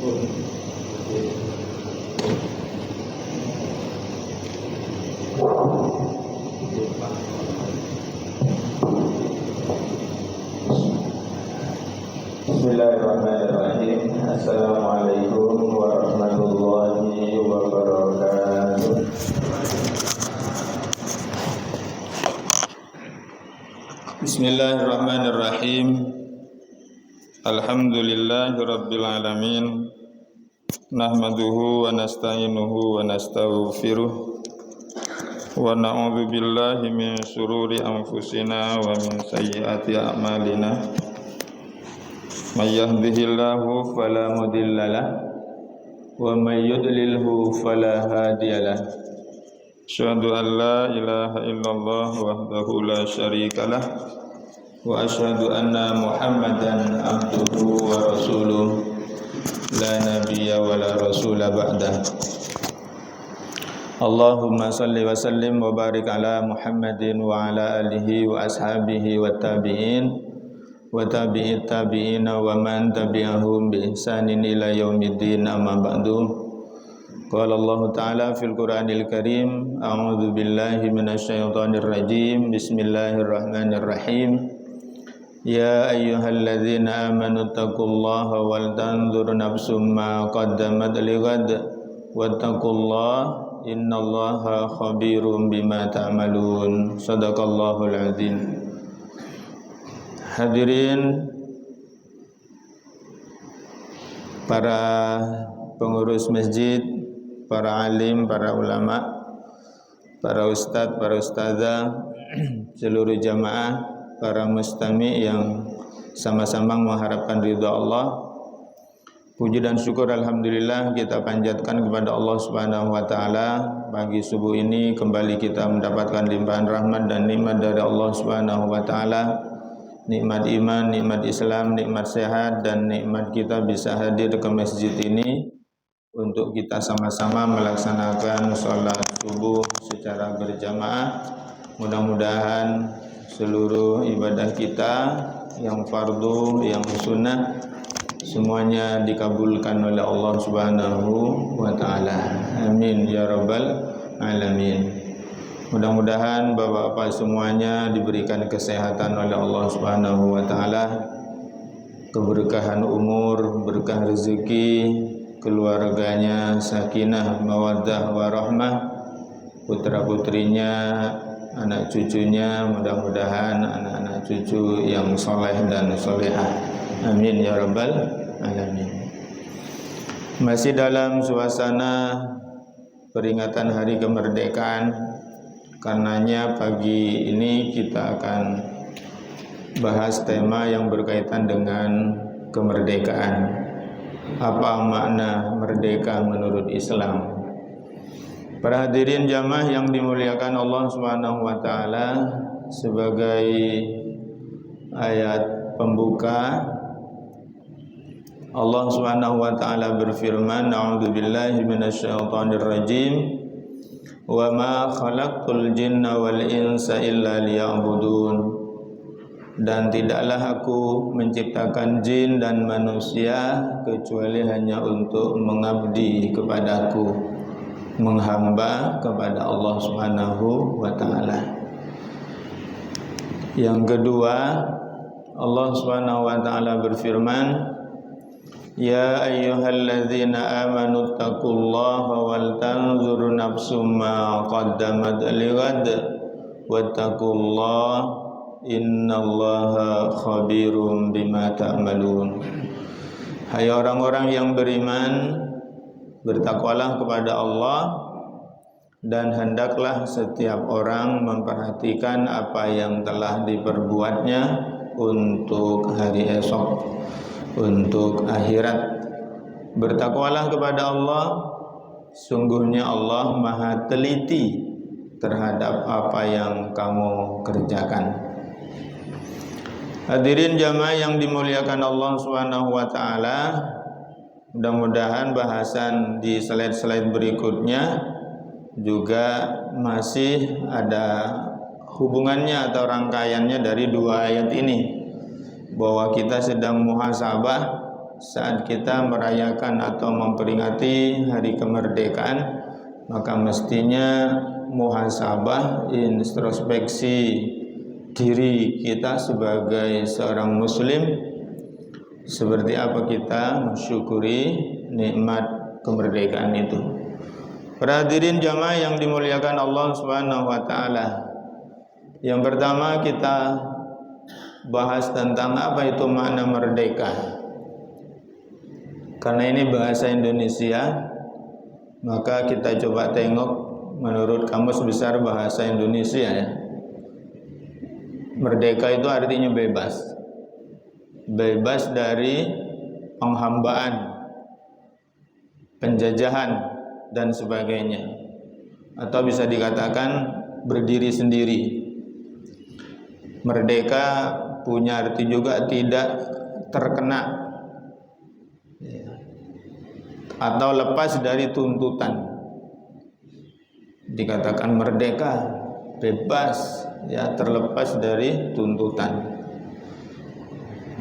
Bismillahirrahmanirrahim. Assalamualaikum warahmatullahi wabarakatuh. Bismillahirrahmanirrahim. Alhamdulillahi rabbil alamin. Nahmaduhu wa nasta'inuhu wa nastaghfiruh. Wa na'udzu billahi min syururi anfusina wa min sayyiati a'malina. May yahdihillahu fala mudhillalah wa may yudlilhu fala hadiyalah. Asyhadu an la ilaha illallah wahdahu la syarikalah wa asyhadu anna Muhammadan abduhu wa rasuluh la nabiyya wa la rasula ba'dah. Allahumma salli wa sallim wa barik ala Muhammadin wa ala alihi wa ashabihi wa tabi'in wa tabi'it tabi'ina wa man tabi'ahum bi ihsanin ila yaumiddin, amma ba'du. Qala Allah Ta'ala fil Qur'anil Karim, a'udzu billahi minasyaitonir rajim. Bismillahirrahmanirrahim. Ya ayyuhalladzina amanu taqullaha wal tanzur nafsum ma qaddamat lighad wattaqullaha innallaha khabirum bima ta'malun. Shadaqallahul azim. Hadirin para pengurus masjid, para alim, para ulama, para ustadz, para ustadzah, seluruh jamaah, para mustami yang sama-sama mengharapkan ridha Allah. Puji dan syukur alhamdulillah kita panjatkan kepada Allah Subhanahu wa taala. Pagi subuh ini kembali kita mendapatkan limpahan rahmat dan nikmat dari Allah Subhanahu wa taala. Nikmat iman, nikmat Islam, nikmat sehat, dan nikmat kita bisa hadir ke masjid ini untuk kita sama-sama melaksanakan sholat subuh secara berjamaah. Mudah-mudahan seluruh ibadah kita yang fardu, yang sunnah, semuanya dikabulkan oleh Allah Subhanahu wa ta'ala. Amin ya rabbal alamin. Mudah-mudahan bapak-bapak semuanya diberikan kesehatan oleh Allah Subhanahu wa ta'ala, keberkahan umur, berkah rezeki, keluarganya sakinah, mawaddah, warahmah, putra-putrinya, anak cucunya, mudah-mudahan anak-anak cucu yang soleh dan solehah. Amin ya rabbal alamin. Masih dalam suasana peringatan hari kemerdekaan, karenanya pagi ini kita akan bahas tema yang berkaitan dengan kemerdekaan. Apa makna merdeka menurut Islam? Para hadirin jamaah yang dimuliakan Allah Subhanahu wa taala, sebagai ayat pembuka Allah Subhanahu wa taala berfirman, a'udzubillahi minasyaitonir rajim. Wa ma khalaqtul jinna wal insa illa liya'budun. Dan tidaklah aku menciptakan jin dan manusia kecuali hanya untuk mengabdi kepadaku, menghamba kepada Allah Subhanahu wa ta'ala. Yang kedua, Allah Subhanahu wa ta'ala berfirman, Ya ayyuhalladzina amanu taqullaha wal tanzur nafsum ma qaddamat lighad wattaqullaha innallaha khabirum bima ta'malun. Hai orang-orang yang beriman, bertakwalah kepada Allah dan hendaklah setiap orang memperhatikan apa yang telah diperbuatnya untuk hari esok, untuk akhirat. Bertakwalah kepada Allah, sungguhnya Allah Maha teliti terhadap apa yang kamu kerjakan. Hadirin jamaah yang dimuliakan Allah Subhanahu wa taala, mudah-mudahan bahasan di slide-slide berikutnya juga masih ada hubungannya atau rangkaiannya dari dua ayat ini, bahwa kita sedang muhasabah saat kita merayakan atau memperingati hari kemerdekaan, maka mestinya muhasabah, introspeksi diri kita sebagai seorang muslim, seperti apa kita mensyukuri nikmat kemerdekaan itu. Para hadirin jamaah yang dimuliakan Allah Subhanahu wa taala. Yang pertama kita bahas tentang apa itu makna merdeka. Karena ini bahasa Indonesia, maka kita coba tengok menurut Kamus Besar Bahasa Indonesia ya. Merdeka itu artinya bebas. Bebas dari penghambaan, penjajahan dan sebagainya. Atau bisa dikatakan berdiri sendiri. Merdeka punya arti juga tidak terkena atau lepas dari tuntutan. Dikatakan merdeka, bebas, ya, terlepas dari tuntutan.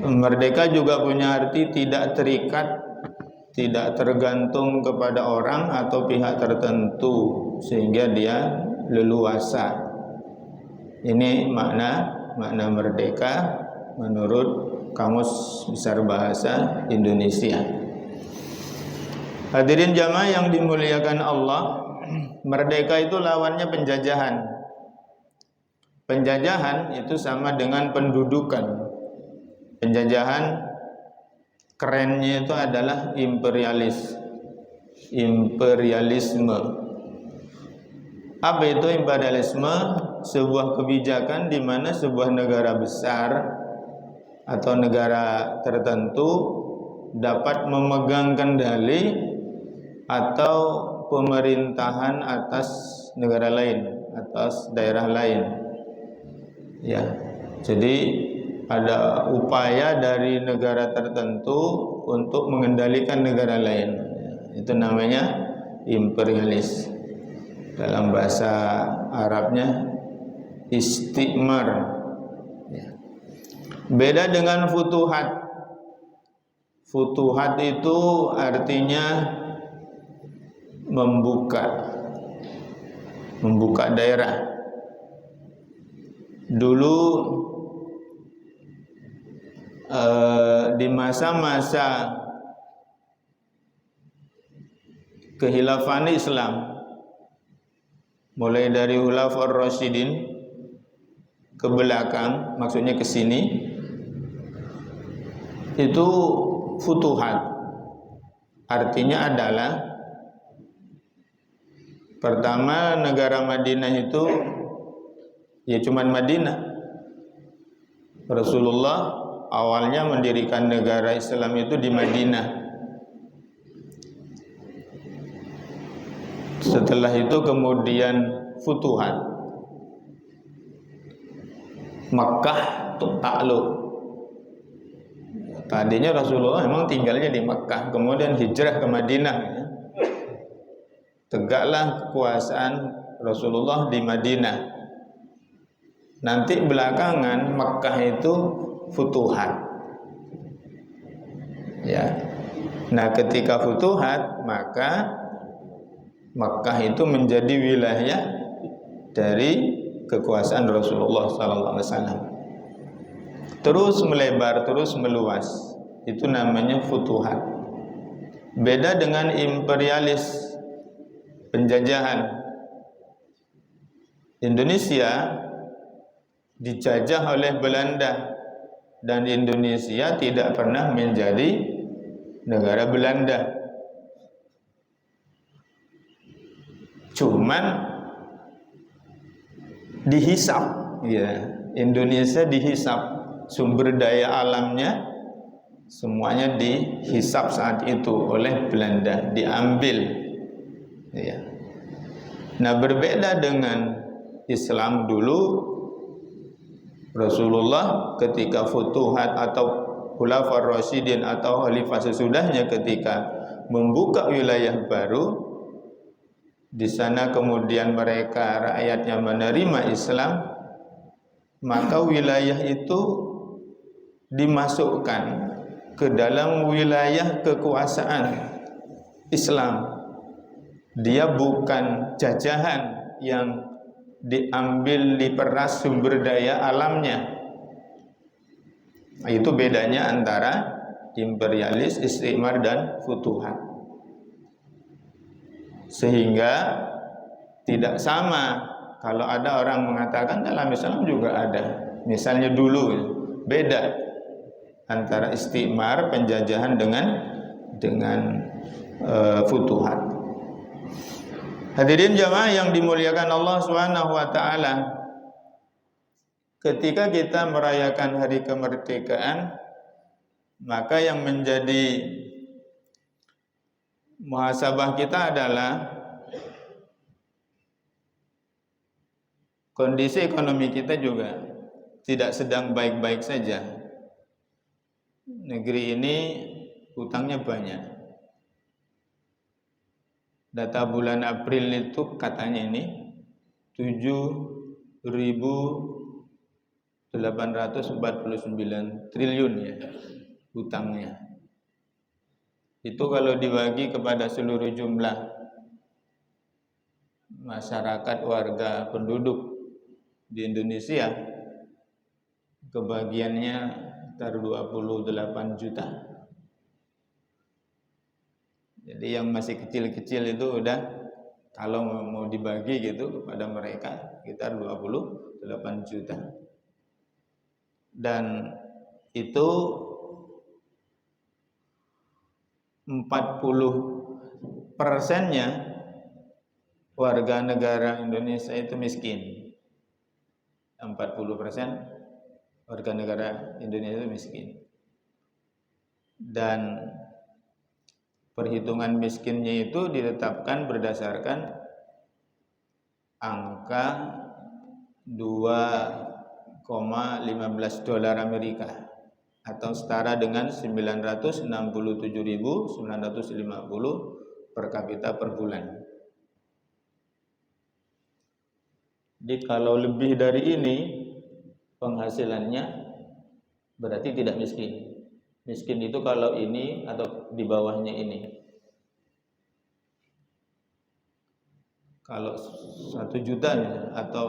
Merdeka juga punya arti tidak terikat, tidak tergantung kepada orang atau pihak tertentu sehingga dia leluasa. Ini makna merdeka menurut Kamus Besar Bahasa Indonesia. Hadirin jamaah yang dimuliakan Allah, merdeka itu lawannya penjajahan. Penjajahan itu sama dengan pendudukan. Penjajahan kerennya itu adalah imperialisme. Apa itu imperialisme? Sebuah kebijakan di mana sebuah negara besar atau negara tertentu dapat memegang kendali atau pemerintahan atas negara lain, atas daerah lain. Ya. Jadi ada upaya dari negara tertentu untuk mengendalikan negara lain. Itu namanya imperialis. Dalam bahasa Arabnya istikmar. Beda dengan futuhat. Futuhat itu artinya membuka daerah. Dulu di masa-masa kekhilafan Islam, mulai dari Khulafaur Rasyidin ke belakang, maksudnya ke sini, itu futuhat. Artinya adalah pertama negara Madinah itu ya cuman Madinah. Rasulullah awalnya mendirikan negara Islam itu di Madinah. Setelah itu kemudian futuhat. Makkah takluk. Tadinya Rasulullah memang tinggalnya di Makkah, kemudian hijrah ke Madinah. Tegaklah kekuasaan Rasulullah di Madinah. Nanti belakangan Makkah itu futuhat. Ya. Nah, ketika futuhat, maka Makkah itu menjadi wilayah dari kekuasaan Rasulullah SAW. Terus melebar, terus meluas. Itu namanya futuhat. Beda dengan imperialis, penjajahan. Indonesia dijajah oleh Belanda dan Indonesia tidak pernah menjadi negara Belanda. Cuman dihisap, ya, Indonesia dihisap, sumber daya alamnya semuanya dihisap saat itu oleh Belanda, diambil. Ya. Nah, berbeda dengan Islam dulu, Rasulullah ketika futuhat atau Khulafaur Rasyidin atau khalifah sesudahnya ketika membuka wilayah baru, di sana kemudian mereka rakyatnya menerima Islam, maka wilayah itu dimasukkan ke dalam wilayah kekuasaan Islam. Dia bukan jajahan yang diambil diperas sumber daya alamnya. Itu bedanya antara imperialis, istimar dan futuhat. Sehingga tidak sama kalau ada orang mengatakan dalam Islam juga ada. Misalnya dulu beda antara istimar, penjajahan dengan futuhat. Hadirin jamaah yang dimuliakan Allah Subhanahu wa taala, ketika kita merayakan hari kemerdekaan, maka yang menjadi muhasabah kita adalah kondisi ekonomi kita juga tidak sedang baik-baik saja. Negeri ini hutangnya banyak. Data bulan April itu katanya ini 7.849 triliun ya hutangnya. Itu kalau dibagi kepada seluruh jumlah masyarakat, warga, penduduk di Indonesia, kebagiannya sekitar 28 juta. Jadi yang masih kecil-kecil itu udah kalau mau dibagi gitu kepada mereka sekitar 28 juta. Dan itu 40%-nya warga negara Indonesia itu miskin. 40% warga negara Indonesia itu miskin. Dan perhitungan miskinnya itu ditetapkan berdasarkan angka 2,15 dolar Amerika atau setara dengan 967.950 per kapita per bulan. Jadi kalau lebih dari ini penghasilannya berarti tidak miskin. Miskin itu kalau ini atau di bawahnya ini. Kalau 1 juta atau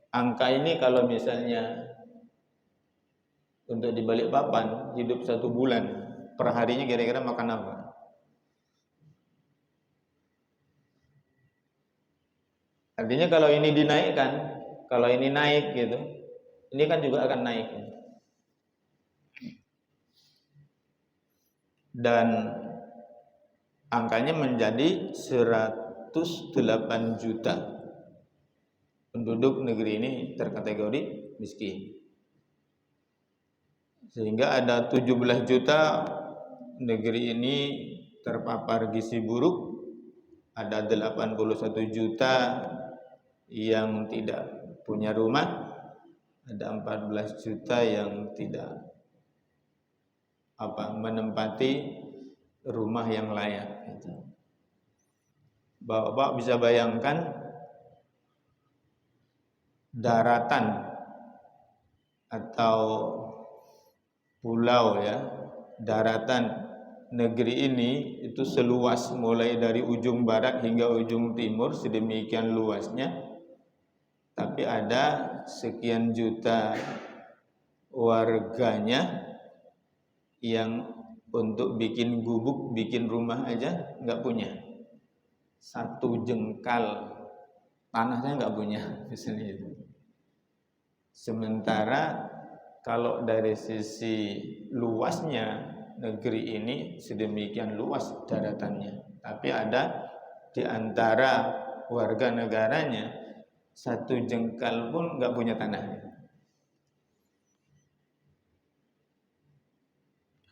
angka ini kalau misalnya untuk di Balikpapan hidup 1 bulan, per harinya kira-kira makan apa? Artinya kalau ini dinaikkan, kalau ini naik gitu, ini kan juga akan naik. Dan angkanya menjadi 108 juta penduduk negeri ini terkategori miskin. Sehingga ada 17 juta negeri ini terpapar gizi buruk, ada 81 juta yang tidak punya rumah, ada 14 juta yang tidak menempati rumah yang layak. Bapak bisa bayangkan daratan atau pulau ya, daratan negeri ini itu seluas mulai dari ujung barat hingga ujung timur, sedemikian luasnya, tapi ada sekian juta warganya yang untuk bikin gubuk, bikin rumah aja nggak punya. 1 jengkal tanah saya nggak punya, misalnya itu. Sementara kalau dari sisi luasnya negeri ini sedemikian luas daratannya, tapi ada di antara warga negaranya 1 jengkal pun nggak punya tanah.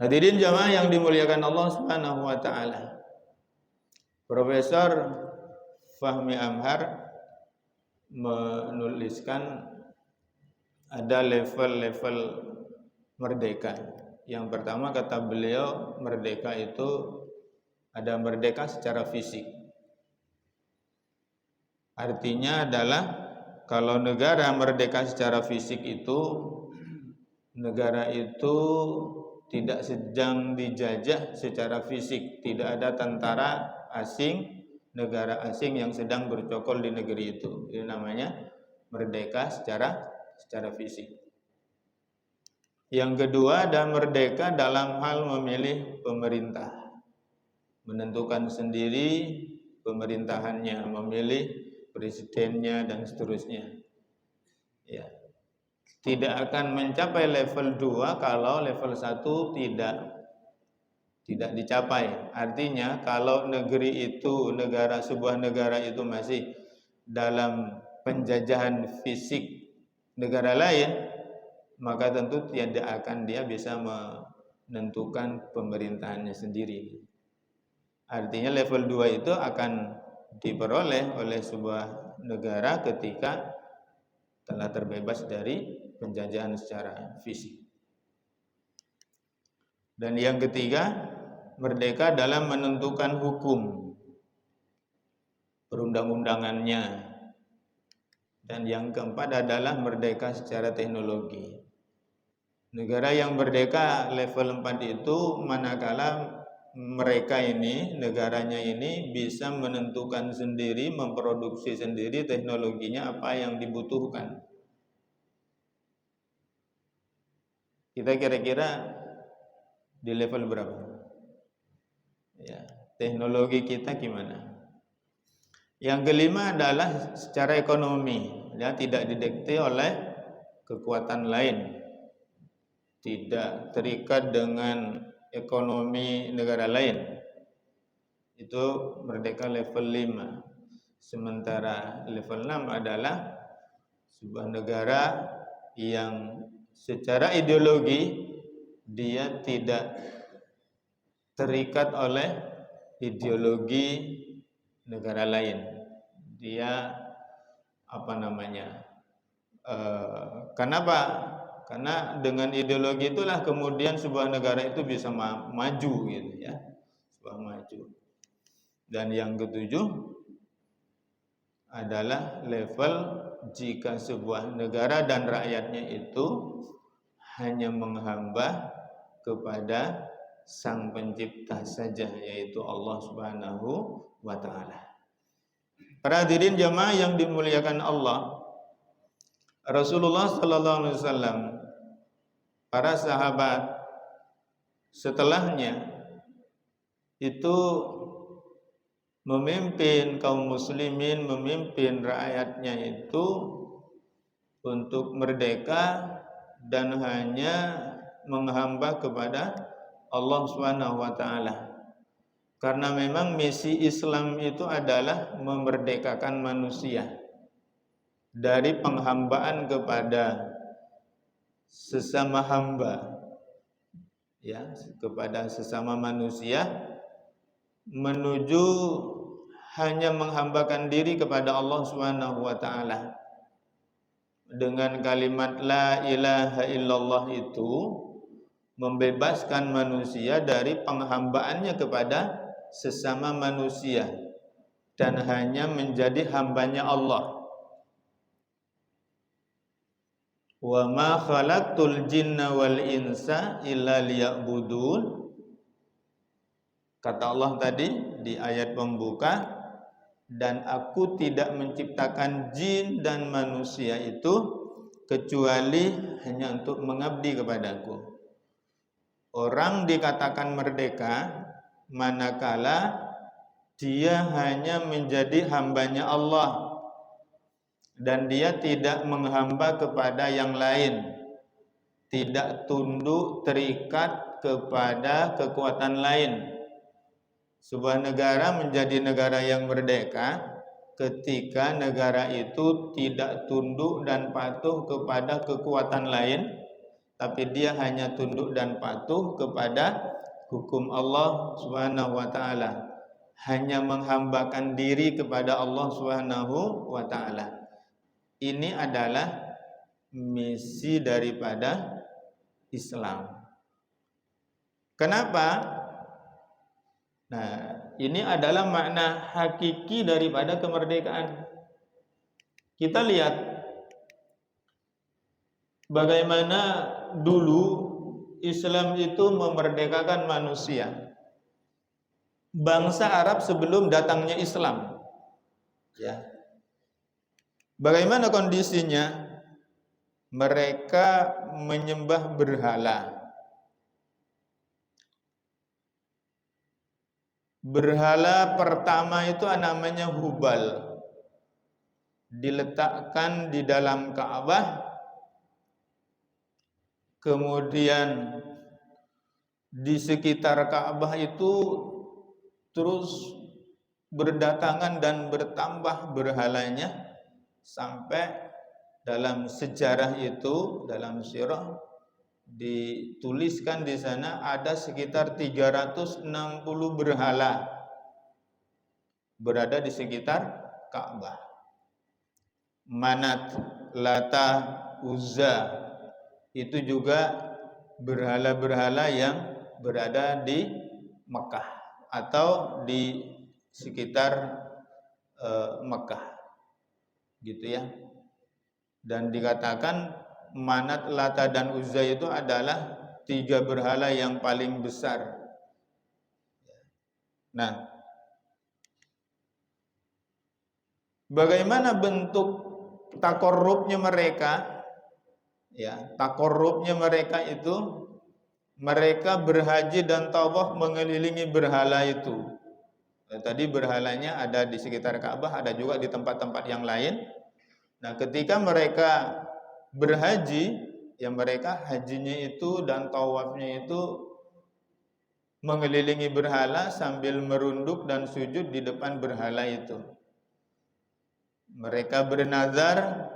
Hadirin jamaah yang dimuliakan Allah Subhanahu wa taala. Profesor Fahmi Amhar menuliskan ada level-level merdeka. Yang pertama kata beliau, merdeka itu ada merdeka secara fisik. Artinya adalah kalau negara merdeka secara fisik itu negara itu tidak sedang dijajah secara fisik, tidak ada tentara asing, negara asing yang sedang bercokol di negeri itu. Itu namanya merdeka secara fisik. Yang kedua, dan merdeka dalam hal memilih pemerintah, menentukan sendiri pemerintahannya, memilih presidennya dan seterusnya. Ya. Tidak akan mencapai level 2 kalau level 1 tidak dicapai. Artinya kalau sebuah negara itu masih dalam penjajahan fisik negara lain, maka tentu tidak akan dia bisa menentukan pemerintahannya sendiri. Artinya level 2 itu akan diperoleh oleh sebuah negara ketika telah terbebas dari penjajahan secara fisik. Dan yang ketiga, merdeka dalam menentukan hukum perundang-undangannya. Dan yang keempat adalah merdeka secara teknologi. Negara yang merdeka level 4 itu manakala mereka ini, negaranya ini bisa menentukan sendiri, memproduksi sendiri teknologinya apa yang dibutuhkan. Kita kira-kira di level berapa? Ya, teknologi kita gimana? Yang kelima adalah secara ekonomi, ya, tidak didikte oleh kekuatan lain, tidak terikat dengan ekonomi negara lain. Itu merdeka level 5. Sementara level 6 adalah sebuah negara yang secara ideologi dia tidak terikat oleh ideologi negara lain. Dia kenapa? Karena dengan ideologi itulah kemudian sebuah negara itu bisa maju gitu ya. Sebuah maju. Dan yang ketujuh adalah level jika sebuah negara dan rakyatnya itu hanya menghamba kepada Sang Pencipta saja, yaitu Allah Subhanahu wa ta'ala. Para hadirin jamaah yang dimuliakan Allah, Rasulullah sallallahu alaihi wasallam, para sahabat setelahnya itu memimpin kaum muslimin, memimpin rakyatnya itu untuk merdeka dan hanya menghamba kepada Allah Subhanahu wa taala. Karena memang misi Islam itu adalah memerdekakan manusia dari penghambaan kepada sesama hamba, ya, kepada sesama manusia, menuju hanya menghambakan diri kepada Allah Subhanahu wa taala. Dengan kalimat la ilaha illallah itu membebaskan manusia dari penghambaannya kepada sesama manusia dan hanya menjadi hambanya Allah. Wa ma khalaqtul jinna wal insa illa liya'budun. Kata Allah tadi di ayat pembuka, dan aku tidak menciptakan jin dan manusia itu kecuali hanya untuk mengabdi kepadaku. Orang dikatakan merdeka manakala dia hanya menjadi hambanya Allah dan dia tidak menghamba kepada yang lain, tidak tunduk terikat kepada kekuatan lain. Sebuah negara menjadi negara yang merdeka ketika negara itu tidak tunduk dan patuh kepada kekuatan lain, tapi dia hanya tunduk dan patuh kepada hukum Allah Subhanahu wa taala, hanya menghambakan diri kepada Allah Subhanahu wa taala. Ini adalah misi daripada Islam. Kenapa? Nah, ini adalah makna hakiki daripada kemerdekaan. Kita lihat bagaimana dulu Islam itu memerdekakan manusia. Bangsa Arab sebelum datangnya Islam, ya. Bagaimana kondisinya? Mereka menyembah berhala. Berhala pertama itu namanya Hubal. Diletakkan di dalam Ka'bah. Kemudian di sekitar Ka'bah itu terus berdatangan dan bertambah berhalanya sampai dalam sejarah itu, dalam sirah dituliskan di sana ada sekitar 360 berhala berada di sekitar Ka'bah. Manat, Lata, Uzza itu juga berhala-berhala yang berada di Mekah atau di sekitar Mekah, gitu ya. Dan dikatakan Manat, Lata, dan Uzza itu adalah 3 berhala yang paling besar. Nah, bagaimana bentuk takorrubnya mereka? Ya, takorrubnya mereka itu mereka berhaji dan tawaf mengelilingi berhala itu. Tadi berhalanya ada di sekitar Ka'bah, ada juga di tempat-tempat yang lain. Nah, ketika mereka berhaji, ya mereka hajinya itu dan tawafnya itu mengelilingi berhala sambil merunduk dan sujud di depan berhala itu. Mereka bernazar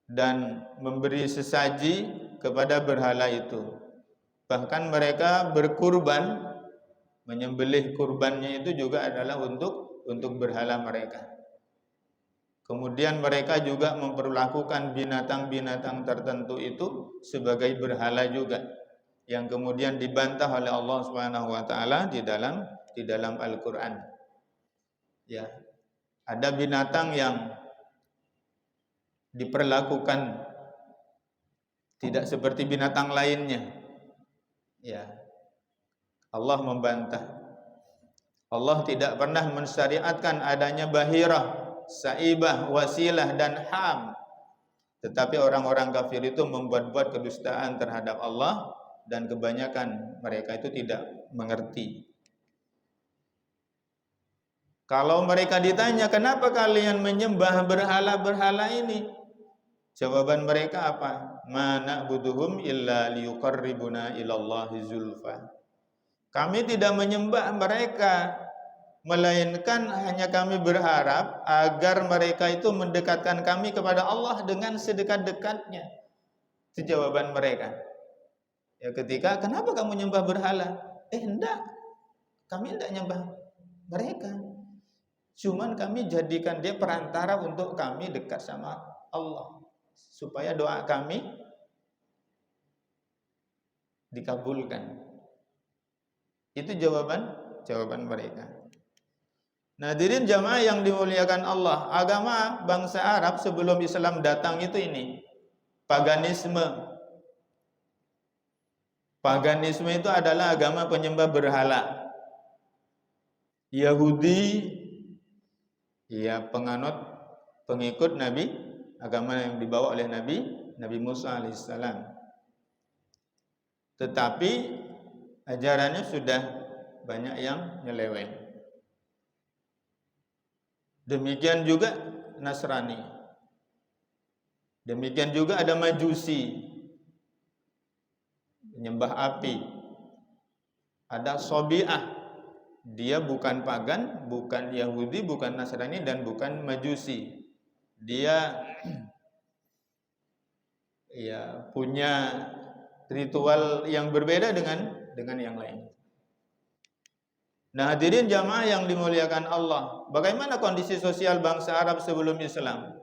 dan memberi sesaji kepada berhala itu. Bahkan mereka berkurban, menyembelih kurbannya itu juga adalah untuk berhala mereka. Kemudian mereka juga memperlakukan binatang-binatang tertentu itu sebagai berhala juga, yang kemudian dibantah oleh Allah Subhanahu wa taala di dalam Al-Qur'an. Ya. Ada binatang yang diperlakukan tidak seperti binatang lainnya. Ya. Allah membantah. Allah tidak pernah mensyariatkan adanya bahirah, saibah, wasilah, dan ham. Tetapi orang-orang kafir itu membuat-buat kedustaan terhadap Allah, dan kebanyakan mereka itu tidak mengerti. Kalau mereka ditanya, kenapa kalian menyembah berhala-berhala ini? Jawaban mereka apa? Ma na'buduhum illa liyuqarribuna ilallahi zulfa. Kami tidak menyembah mereka, melainkan hanya kami berharap agar mereka itu mendekatkan kami kepada Allah dengan sedekat-dekatnya. Itu jawaban mereka. Ya, ketika kenapa kamu nyembah berhala? Enggak, kami enggak nyembah mereka. Cuman kami jadikan dia perantara untuk kami dekat sama Allah, supaya doa kami dikabulkan. Itu jawaban mereka. Nah, hadirin jamaah yang dimuliakan Allah, agama bangsa Arab sebelum Islam datang itu ini paganisme. Paganisme itu adalah agama penyembah berhala. Yahudi, ya penganut pengikut Nabi, agama yang dibawa oleh Nabi Musa alaihissalam. Tetapi ajarannya sudah banyak yang nyeleweng. Demikian juga Nasrani. Demikian juga ada Majusi, penyembah api. Ada Sobi'ah, dia bukan pagan, bukan Yahudi, bukan Nasrani, dan bukan Majusi. Dia ya punya ritual yang berbeda dengan yang lain. Nah, hadirin jamaah yang dimuliakan Allah, bagaimana kondisi sosial bangsa Arab sebelum Islam?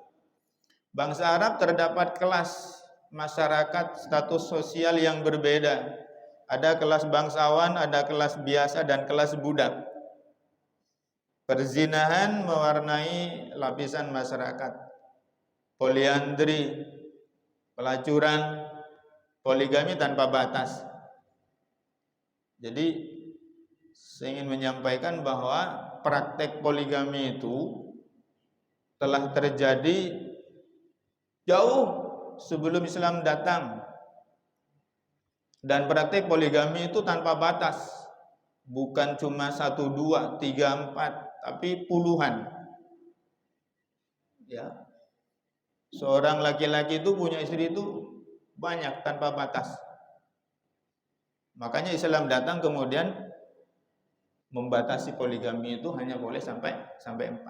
Bangsa Arab terdapat kelas masyarakat status sosial yang berbeda. Ada kelas bangsawan, ada kelas biasa, dan kelas budak. Perzinahan mewarnai lapisan masyarakat. Poliandri, pelacuran, poligami tanpa batas. Jadi saya ingin menyampaikan bahwa praktek poligami itu telah terjadi jauh sebelum Islam datang. Dan praktek poligami itu tanpa batas. Bukan cuma 1, 2, 3, 4, tapi puluhan. Ya. Seorang laki-laki itu punya istri itu banyak tanpa batas. Makanya Islam datang kemudian membatasi poligami itu hanya boleh sampai 4.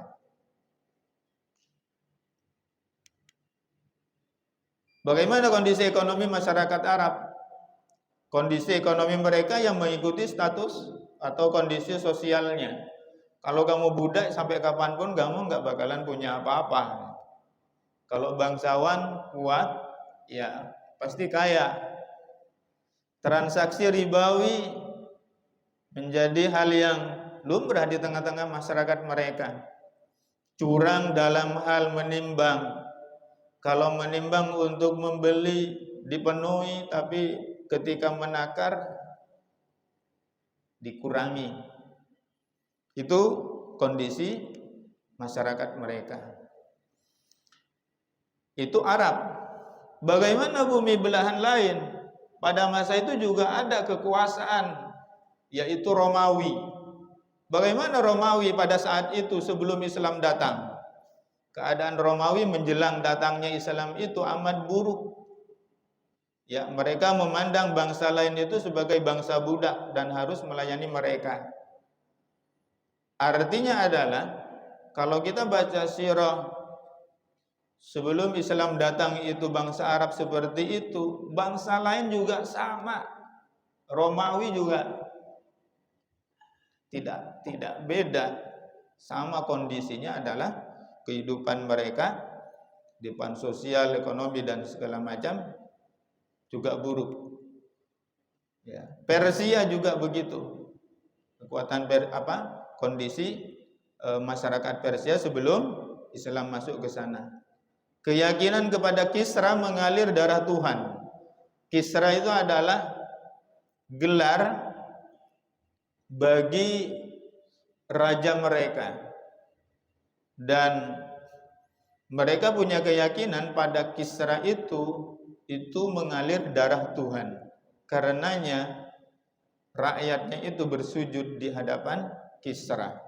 Bagaimana kondisi ekonomi masyarakat Arab? Kondisi ekonomi mereka yang mengikuti status atau kondisi sosialnya. Kalau kamu budak sampai kapanpun kamu nggak bakalan punya apa-apa. Kalau bangsawan kuat, ya pasti kaya. Transaksi ribawi menjadi hal yang lumrah di tengah-tengah masyarakat mereka. Curang dalam hal menimbang. Kalau menimbang untuk membeli dipenuhi, tapi ketika menakar dikurangi. Itu kondisi masyarakat mereka. Itu Arab. Bagaimana bumi belahan lain? Pada masa itu juga ada kekuasaan, yaitu Romawi. Bagaimana Romawi pada saat itu sebelum Islam datang? Keadaan Romawi menjelang datangnya Islam itu amat buruk. Ya, mereka memandang bangsa lain itu sebagai bangsa budak dan harus melayani mereka. Artinya adalah kalau kita baca sirah sebelum Islam datang itu bangsa Arab seperti itu, bangsa lain juga sama. Romawi juga tidak beda. Sama kondisinya adalah kehidupan mereka, kehidupan sosial, ekonomi dan segala macam juga buruk. Ya. Persia juga begitu. Kekuatan kondisi masyarakat Persia sebelum Islam masuk ke sana. Keyakinan kepada Kisra mengalir darah Tuhan. Kisra itu adalah gelar bagi raja mereka. Dan mereka punya keyakinan pada Kisra itu mengalir darah Tuhan. Karenanya rakyatnya itu bersujud di hadapan Kisra.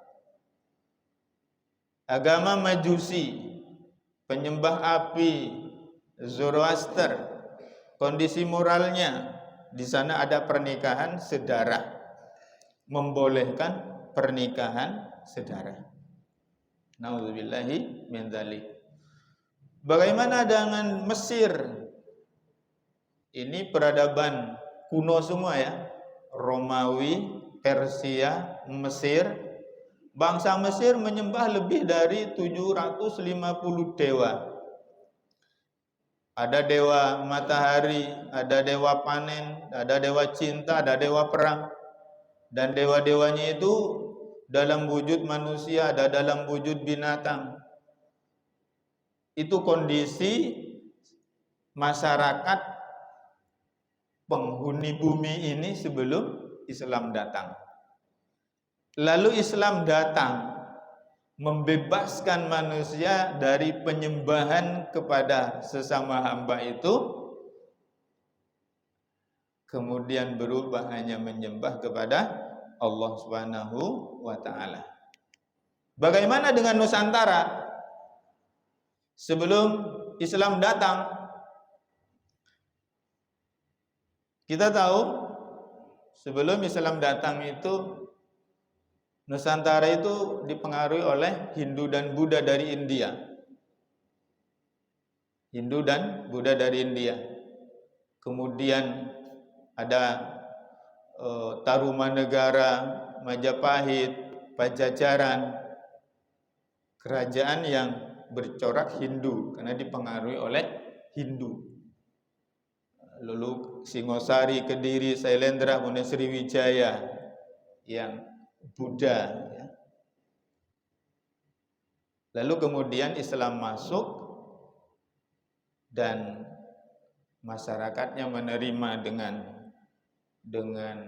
Agama Majusi, penyembah api, Zoroaster, kondisi moralnya di sana ada pernikahan sedara, membolehkan pernikahan sedara. Nauzubillahi min dzalik. Bagaimana dengan Mesir? Ini peradaban kuno semua ya. Romawi, Persia, Mesir. Bangsa Mesir menyembah lebih dari 750 dewa. Ada dewa matahari, ada dewa panen, ada dewa cinta, ada dewa perang. Dan dewa-dewanya itu dalam wujud manusia, ada dalam wujud binatang. Itu kondisi masyarakat penghuni bumi ini sebelum Islam datang. Lalu Islam datang membebaskan manusia dari penyembahan kepada sesama hamba itu, kemudian berubah hanya menyembah kepada Allah Subhanahu wa ta'ala. Bagaimana dengan Nusantara? Sebelum Islam datang, kita tahu sebelum Islam datang itu Nusantara itu dipengaruhi oleh Hindu dan Buddha dari India. Hindu dan Buddha dari India. Kemudian ada Tarumanegara, Majapahit, Pajajaran, kerajaan yang bercorak Hindu karena dipengaruhi oleh Hindu. Lalu Singosari, Kediri, Sailendra, kemudian Sriwijaya yang Buddha. Lalu kemudian Islam masuk dan masyarakatnya menerima dengan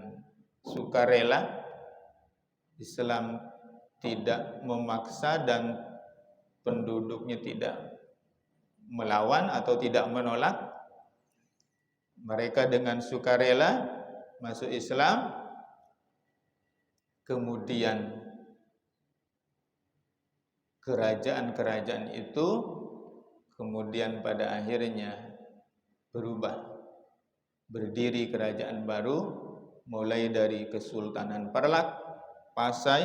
sukarela. Islam tidak memaksa dan penduduknya tidak melawan atau tidak menolak. Mereka dengan sukarela masuk Islam, kemudian kerajaan-kerajaan itu kemudian pada akhirnya berubah, berdiri kerajaan baru, mulai dari Kesultanan Perlak, Pasai,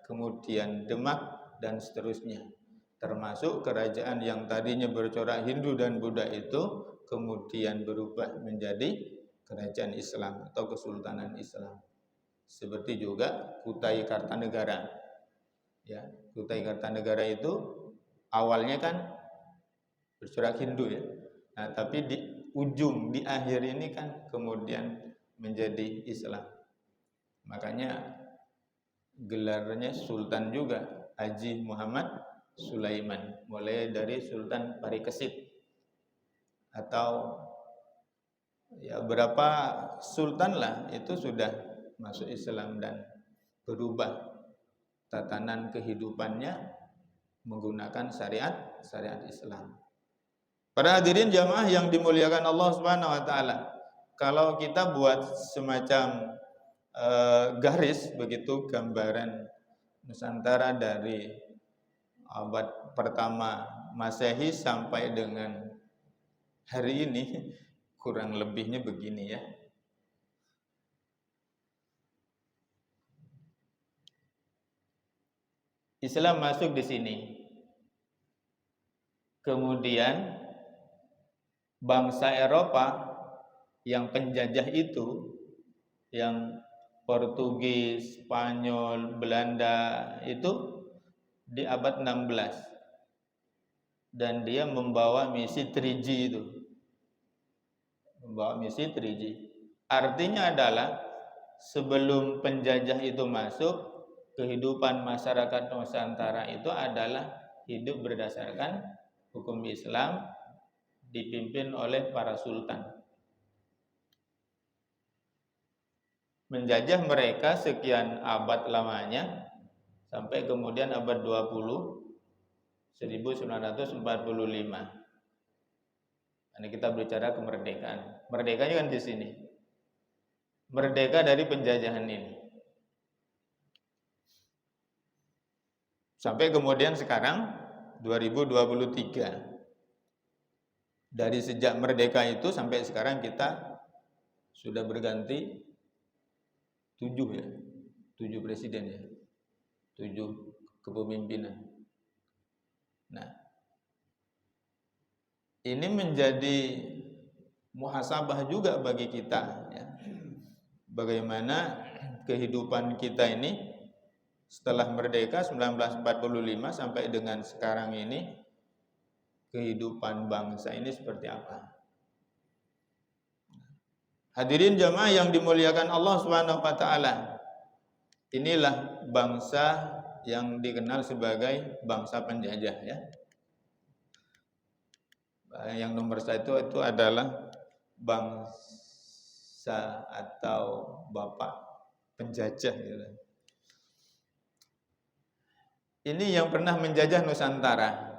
kemudian Demak, dan seterusnya. Termasuk kerajaan yang tadinya bercorak Hindu dan Buddha itu kemudian berubah menjadi kerajaan Islam atau Kesultanan Islam. Seperti juga Kutai Kartanegara. Ya, Kutai Kartanegara itu awalnya kan bercorak Hindu ya. Nah, tapi di ujung, di akhir ini kan kemudian menjadi Islam. Makanya gelarnya Sultan juga, Haji Muhammad Sulaiman, mulai dari Sultan Parikesit atau ya berapa sultan lah itu sudah masuk Islam dan berubah tatanan kehidupannya menggunakan syariat Islam. Para hadirin jamaah yang dimuliakan Allah Subhanahu wa taala, kalau kita buat semacam garis begitu gambaran Nusantara dari abad pertama Masehi sampai dengan hari ini, kurang lebihnya begini ya. Islam masuk di sini. Kemudian bangsa Eropa yang penjajah itu, yang Portugis, Spanyol, Belanda itu di abad 16. Dan dia membawa misi 3G itu. Membawa misi 3G. Artinya adalah sebelum penjajah itu masuk, kehidupan masyarakat Nusantara itu adalah hidup berdasarkan hukum Islam dipimpin oleh para sultan. Menjajah mereka sekian abad lamanya sampai kemudian abad 20, 1945. Ini kita bicara kemerdekaan. Merdekanya kan di sini. Merdeka dari penjajahan ini. Sampai kemudian sekarang 2023. Dari sejak merdeka itu sampai sekarang kita sudah berganti 7 ya. 7 presiden ya. 7 kepemimpinan. Nah, ini menjadi muhasabah juga bagi kita ya. Bagaimana kehidupan kita ini setelah merdeka 1945 sampai dengan sekarang ini, kehidupan bangsa ini seperti apa? Hadirin jamaah yang dimuliakan Allah Subhanahu wa taala. Inilah bangsa yang dikenal sebagai bangsa penjajah ya. Yang nomor 1 itu adalah bangsa atau bapak penjajah gitu. Ini yang pernah menjajah Nusantara.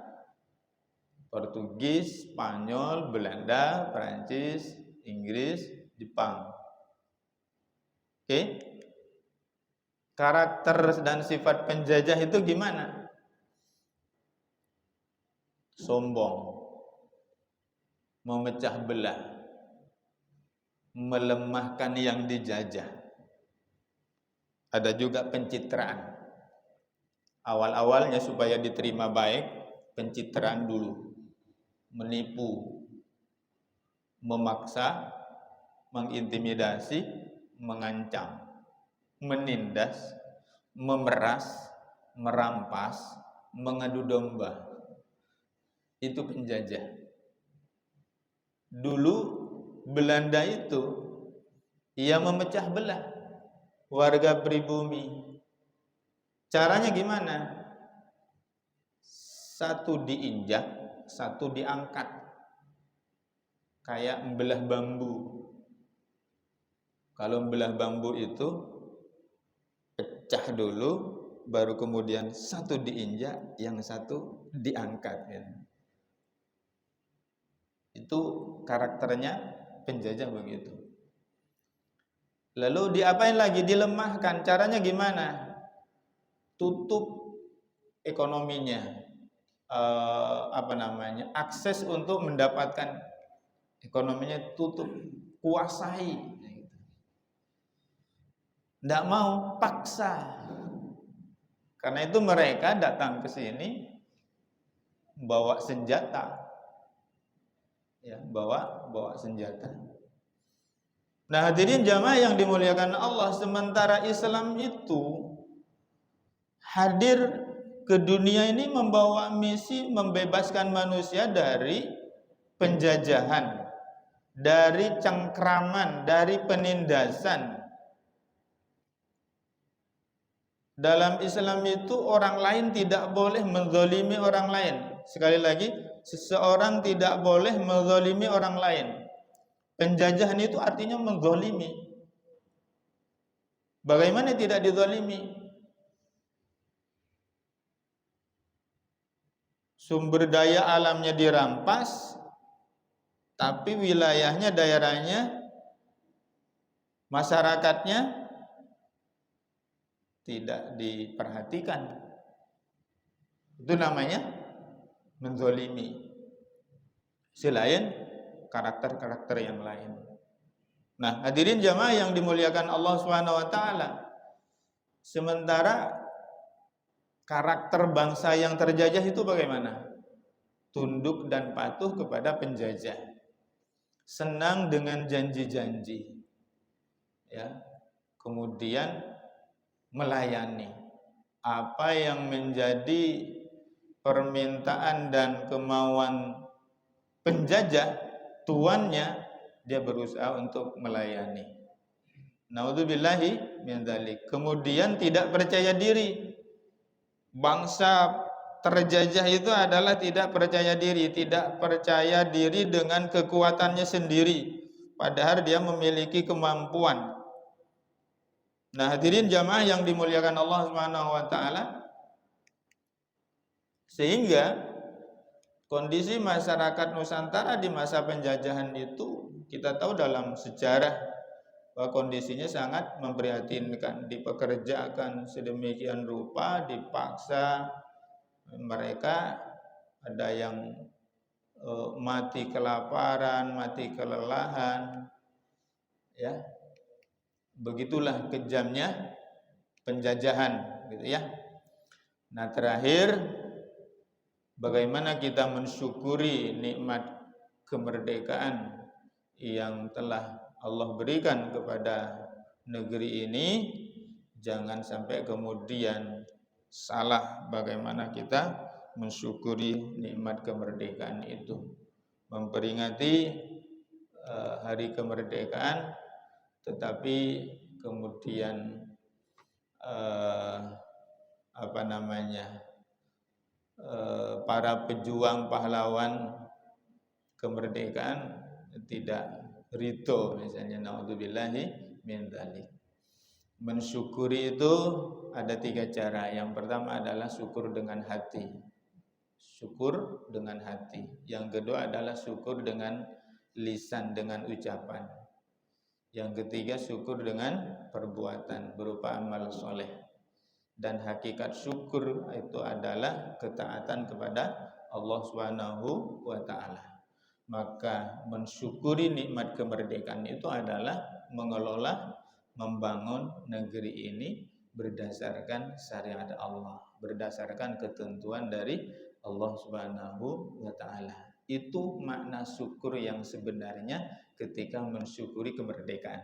Portugis, Spanyol, Belanda, Prancis, Inggris, Jepang. Oke. Karakter dan sifat penjajah itu gimana? Sombong, memecah belah, melemahkan yang dijajah. Ada juga pencitraan. Awal-awalnya supaya diterima baik, pencitraan dulu. Menipu, memaksa, mengintimidasi, mengancam, menindas, memeras, merampas, mengadu domba. Itu penjajah. Dulu Belanda itu ia memecah belah warga pribumi. Caranya gimana? Satu diinjak, satu diangkat. Kayak membelah bambu. Kalau membelah bambu itu pecah dulu, baru kemudian satu diinjak, yang satu diangkat. Ya. Itu karakternya penjajah begitu. Lalu diapain lagi? Dilemahkan. Caranya gimana? Tutup ekonominya, akses untuk mendapatkan ekonominya tutup, kuasai. Tidak mau, paksa. Karena itu mereka datang ke sini bawa senjata, ya, bawa senjata. Nah, hadirin jamaah yang dimuliakan Allah, sementara Islam itu hadir ke dunia ini membawa misi membebaskan manusia dari penjajahan, dari cengkraman, dari penindasan. Dalam Islam itu orang lain tidak boleh menzalimi orang lain. Sekali lagi, seseorang tidak boleh menzalimi orang lain. Penjajahan itu artinya menzalimi. Bagaimana tidak dizalimi? Sumber daya alamnya dirampas, tapi wilayahnya, daerahnya, masyarakatnya tidak diperhatikan. Itu namanya menzalimi. Selain karakter-karakter yang lain. Nah, hadirin jamaah yang dimuliakan Allah Subhanahu wa taala. Sementara karakter bangsa yang terjajah itu bagaimana? Tunduk dan patuh kepada penjajah. Senang dengan janji-janji. Ya. Kemudian melayani apa yang menjadi permintaan dan kemauan penjajah, tuannya, dia berusaha untuk melayani. Naudzubillahi min dzalik. Kemudian tidak percaya diri. Bangsa terjajah itu adalah tidak percaya diri, tidak percaya diri dengan kekuatannya sendiri, padahal dia memiliki kemampuan. Nah, hadirin jamaah yang dimuliakan Allah Subhanahu wa taala, sehingga kondisi masyarakat Nusantara di masa penjajahan itu kita tahu dalam sejarah bahwa kondisinya sangat memprihatinkan, dipekerjakan sedemikian rupa, dipaksa, mereka ada yang mati kelaparan, mati kelelahan, ya. Begitulah kejamnya penjajahan, gitu ya. Nah, terakhir, bagaimana kita mensyukuri nikmat kemerdekaan yang telah Allah berikan kepada negeri ini. Jangan sampai kemudian salah bagaimana kita mensyukuri nikmat kemerdekaan itu. Memperingati hari kemerdekaan, tetapi kemudian para pejuang pahlawan kemerdekaan tidak ridho, misalnya, naudzubillahi min dzalik. Mensyukuri itu ada 3 cara. Yang pertama adalah syukur dengan hati. Syukur dengan hati. Yang kedua adalah syukur dengan lisan, dengan ucapan. Yang ketiga syukur dengan perbuatan berupa amal soleh. Dan hakikat syukur itu adalah ketaatan kepada Allah Subhanahu wa taala. Maka mensyukuri nikmat kemerdekaan itu adalah mengelola, membangun negeri ini berdasarkan syariat Allah, berdasarkan ketentuan dari Allah Subhanahu wa taala. Itu makna syukur yang sebenarnya ketika mensyukuri kemerdekaan.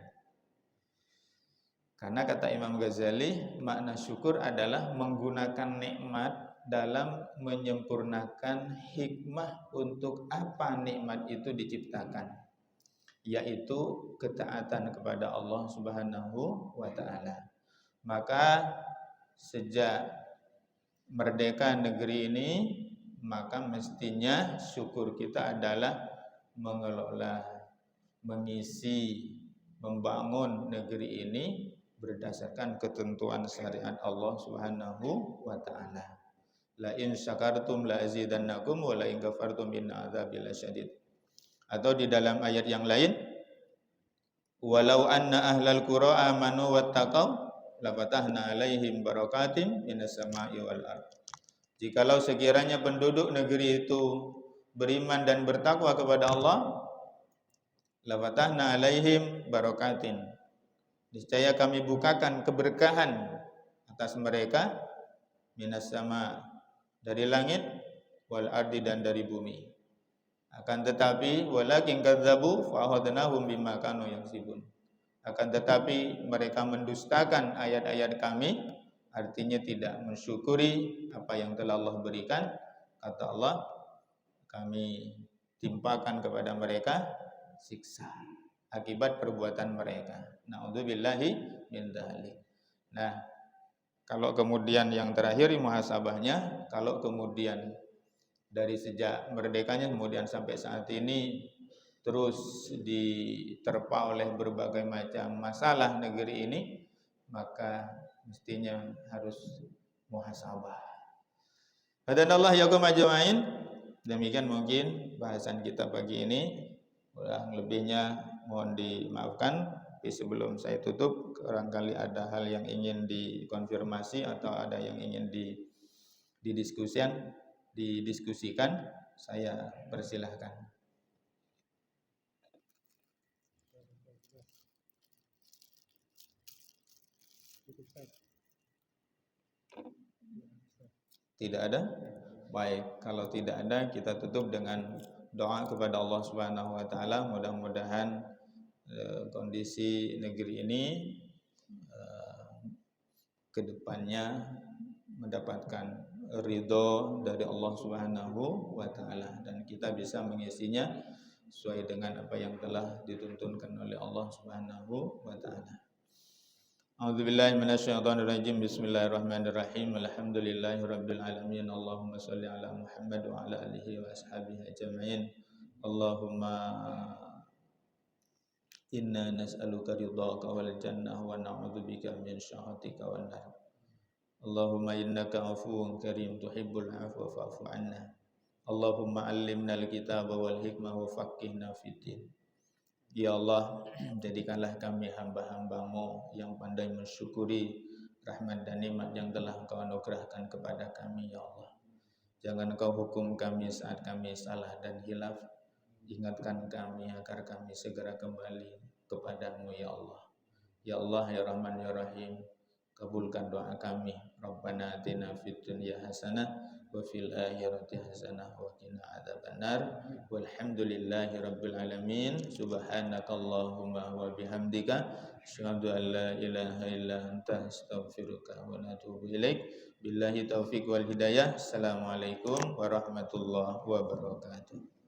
Karena kata Imam Ghazali, makna syukur adalah menggunakan nikmat dalam menyempurnakan hikmah untuk apa nikmat itu diciptakan, yaitu ketaatan kepada Allah Subhanahu wa taala. Maka sejak merdeka negeri ini, maka mestinya syukur kita adalah mengelola, mengisi, membangun negeri ini berdasarkan ketentuan syariat Allah Subhanahu wa taala. La in syakartum la azidannakum wa la in kafartum inna adzabi lasyadid. Atau di dalam ayat yang lain, walau anna ahlal qura amanu wattaqau lafatahna alaihim barakatim minas sama'i wal ard. Jikalau sekiranya penduduk negeri itu beriman dan bertakwa kepada Allah, lafatahna alaihim barakatin. Niscaya kami bukakan keberkahan atas mereka minas sama, dari langit, wal ardi, dan dari bumi. Akan tetapi walakin kadzabu fa akhadnahum bima kanu yaksibun. Akan tetapi mereka mendustakan ayat-ayat kami, artinya tidak mensyukuri apa yang telah Allah berikan. Kata Allah, kami timpakan kepada mereka siksa akibat perbuatan mereka. Na'udzubillahi min dzalik. Nah, kalau kemudian yang terakhir muhasabahnya, kalau kemudian dari sejak merdekanya kemudian sampai saat ini terus diterpa oleh berbagai macam masalah negeri ini, maka mestinya harus muhasabah. Hadanallah yakum ajmain. Demikian mungkin bahasan kita pagi ini. Kurang lebihnya mohon dimaafkan. Tapi sebelum saya tutup, barangkali ada hal yang ingin dikonfirmasi atau ada yang ingin didiskusikan, saya persilahkan. Tidak ada? Baik, kalau tidak ada kita tutup dengan doa kepada Allah Subhanahu wa taala. Mudah-mudahan kondisi negeri ini ke depannya mendapatkan ridho dari Allah Subhanahu wa taala dan kita bisa mengisinya sesuai dengan apa yang telah dituntunkan oleh Allah Subhanahu wa taala. A'udzubillahi minasyaitonir rajim. Bismillahirrahmanirrahim. Alhamdulillahirabbil alamin. Allahumma shalli ala Muhammad wa ala alihi wa ashabihi ajmain. Allahumma inna nas'aluka ridhaka wal jannah wa na'udzubika min syakhatika wan nar. Allahumma innaka afuwun karim tuhibbul afwa fa'fu anna. Allahumma allimna al-kitaba wal hikmah wa faqihna fiddin. Ya Allah, jadikanlah kami hamba-hamba-Mu yang pandai mensyukuri rahmat dan nikmat yang telah Engkau anugerahkan kepada kami, ya Allah. Jangan Engkau hukum kami saat kami salah dan hilaf. Ingatkan kami agar kami segera kembali kepadamu, ya Allah. Ya Allah, ya Rahman, ya Rahim, kabulkan doa kami. Rabbana atina fid dunya hasanah wa fil akhirati hasanah wa qina adzabannar. Walhamdulillahi rabbil alamin. Subhanakallahumma wa bihamdika asyhadu an la ilaha illa anta astaghfiruka wa atubu ilaik. Billahi taufiq wal hidayah. Assalamualaikum warahmatullahi wabarakatuh.